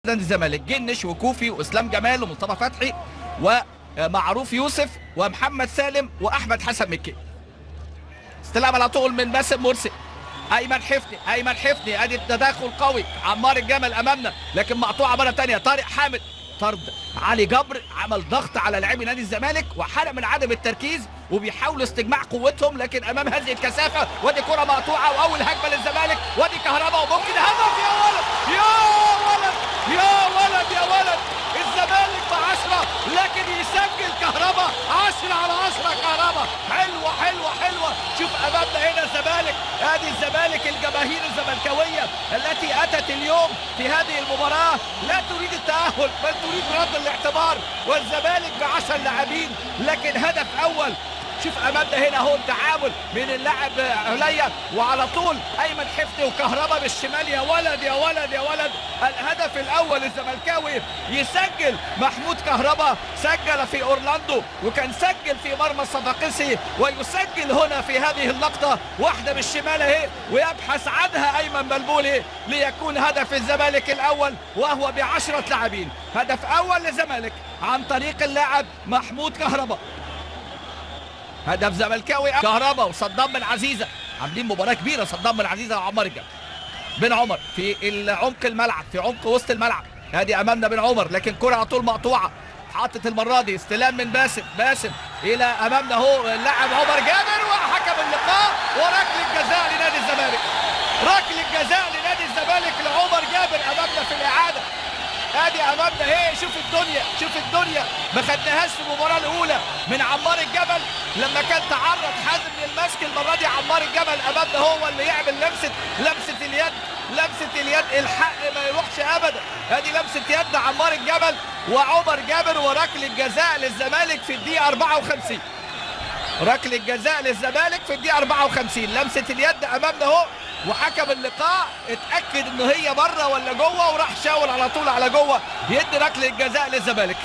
نادي الزمالك جنش وكوفي واسلام جمال ومصطفى فتحي ومعروف يوسف ومحمد سالم واحمد حسن مكي. استلام على طول من باسم مرسي. ايمن حفني ادي التداخل قوي. عمار الجمل امامنا لكن مقطوعه مره ثانيه. طارق حامد طرد. علي جبر عمل ضغط على لاعبي نادي الزمالك وحاله من عدم التركيز وبيحاولوا استجماع قوتهم، لكن امام هذه الكثافه وادي كره مقطوعه واول هجمه للزمالك وادي كهرباء وممكن هدف. يا ولد يا ولد يا ولد الزمالك ب10 لكن يسجل كهرباء. 10/10 كهرباء. حلوه. شوف امامنا هنا الزمالك. ادي الزمالك الجماهير الزملكاويه التي اتت اليوم في هذه المباراه لا تريد التاهل بل تريد رد الاعتبار، والزمالك ب10 لاعبين لكن هدف اول. شوف امامنا هنا اهو التعامل من اللاعب عليا وعلى طول ايمن حفني وكهربا بالشمال. يا ولد الهدف الاول الزملكاوي يسجل محمود كهربا. سجل في اورلاندو وكان سجل في مرمى الصفاقسي ويسجل هنا في هذه اللقطه واحده بالشمال اهي ويبحث عنها ايمن بلبولي ليكون هدف الزمالك الاول وهو ب10 لاعبين. هدف اول للزمالك عن طريق اللاعب محمود كهربا. هدف زملكاوي. كهربا وصدام بن عزيزه عاملين مباراه كبيره. صدام بن عزيزه وعمار الجمل. بن عمر في عمق الملعب في عمق وسط الملعب. ادي امامنا بن عمر لكن كره على طول مقطوعه. حاطط المره دي استلام من باسم الى امامنا اهو اللاعب عمر جابر وحكم اللقاء وركله جزاء لنادي الزمالك. ركله جزاء لنادي الزمالك لعمر جابر امامنا في الاعاده. ادي امامنا اهي. شوف الدنيا ما خدناهاش في المباراه الاولى من عمار الجمل لما كان تعرض حازم للمسك. المره دي عمار الجمل امامنا هو اللي يعمل لمسه اليد الحق ما يروحش ابدا. ادي لمسه يد عمار الجمل وعمر جابر وركله جزاء للزمالك في الدقيقه 54. ركله جزاء للزمالك في الدقيقه 54. لمسه اليد امامنا اهو وحكم اللقاء اتاكد ان هي بره ولا جوه وراح شاور على طول على جوه يدي ركله جزاء للزمالك.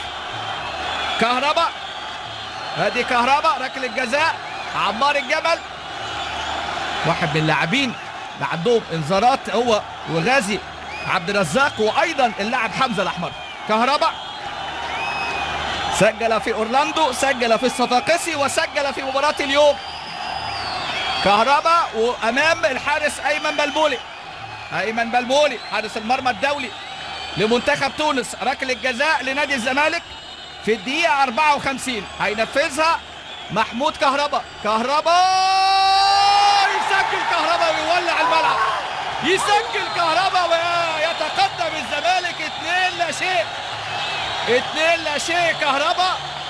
كهربا ادي كهربا ركله جزاء. عمار الجمل واحد من اللاعبين اللي عندهم انذارات هو وغازي عبد الرزاق وايضا اللاعب حمزه الاحمر. كهربا سجل في اورلاندو سجل في الصفاقسي وسجل في مباراه اليوم. كهربا وامام الحارس ايمن بلبولي حارس المرمى الدولي لمنتخب تونس. ركله جزاء لنادي الزمالك في الدقيقه 54 هينفذها محمود كهربا. يسجل كهربا ويولع الملعب. يسجل كهربا ويتقدم الزمالك 2-0 كهربا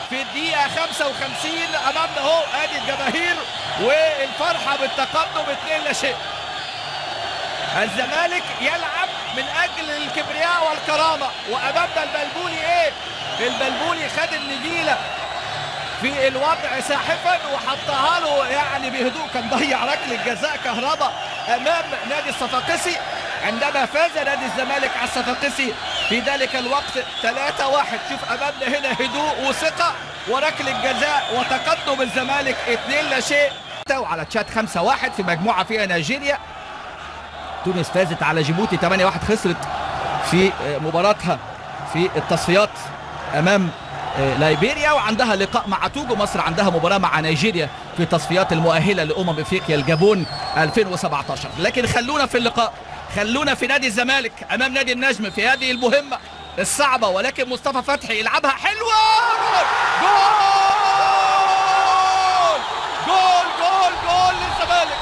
في الدقيقة 55 أمامنا اهو. ادي الجماهير والفرحة بالتقدم 2-0. الزمالك يلعب من أجل الكبرياء والكرامة وأمامنا البلبولي خد النجيلة في الوضع ساحفا وحطها له يعني بهدوء. كان ضيع ركله جزاء كهربا امام نادي الصفاقسي عندما فاز نادي الزمالك على الصفاقسي في ذلك الوقت 3-1. شوف امامنا هنا هدوء وثقه وركله جزاء وتقدم الزمالك 2-0. وعلى تشاد 5-1 في مجموعه فيها نيجيريا. تونس فازت على جيبوتي 8-1 خسرت في مباراتها في التصفيات امام ليبيريا وعندها لقاء مع توجو. مصر عندها مباراة مع نيجيريا في تصفيات المؤهلة افريقيا الجابون 2017. لكن خلونا في اللقاء، خلونا في نادي الزمالك امام نادي النجم في هذه المهمة الصعبة. ولكن مصطفى فتحي يلعبها حلوة. جول للزمالك.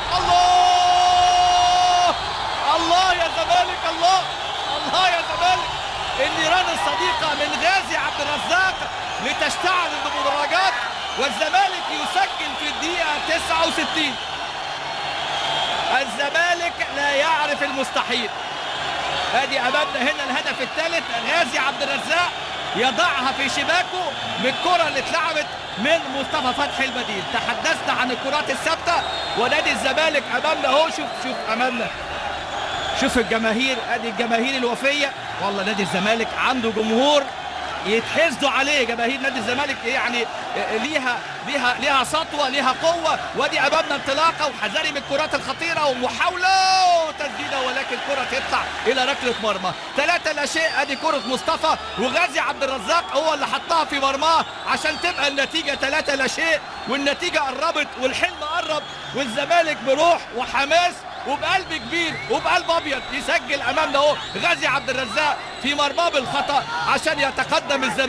الله يا زمالك. الله يا زمالك. النيران الصديقة من غازي عبد الرزاق لتشتعل المدرجات والزمالك يسجل في الدقيقة 69. الزمالك لا يعرف المستحيل. ادي امامنا هنا الهدف الثالث. غازي عبد الرزاق يضعها في شباكه من الكرة اللي اتلعبت من مصطفى فتحي البديل. تحدثنا عن الكرات الثابتة ونادي الزمالك امامنا اهو. شوف امامنا. شوف الجماهير. ادي الجماهير الوفية. والله نادي الزمالك عنده جمهور يتحسدوا عليه جماهير نادي الزمالك، يعني ليها سطوه، ليها قوه. وادي امامنا انطلاقه وحذاري من الكرات الخطيره ومحاوله وتسديده، ولكن كره تطلع الى ركله مرمى. 3-0. ادي كره مصطفى وغازي عبد الرزاق هو اللي حطها في مرماه عشان تبقى النتيجه 3-0، والنتيجه قربت والحلم قرب، والزمالك بروح وحماس وبقلب كبير وبقلب ابيض يسجل امامنا اهو غازي عبد الرزاق في مرماه بالخطا عشان يتقدم الزمالك.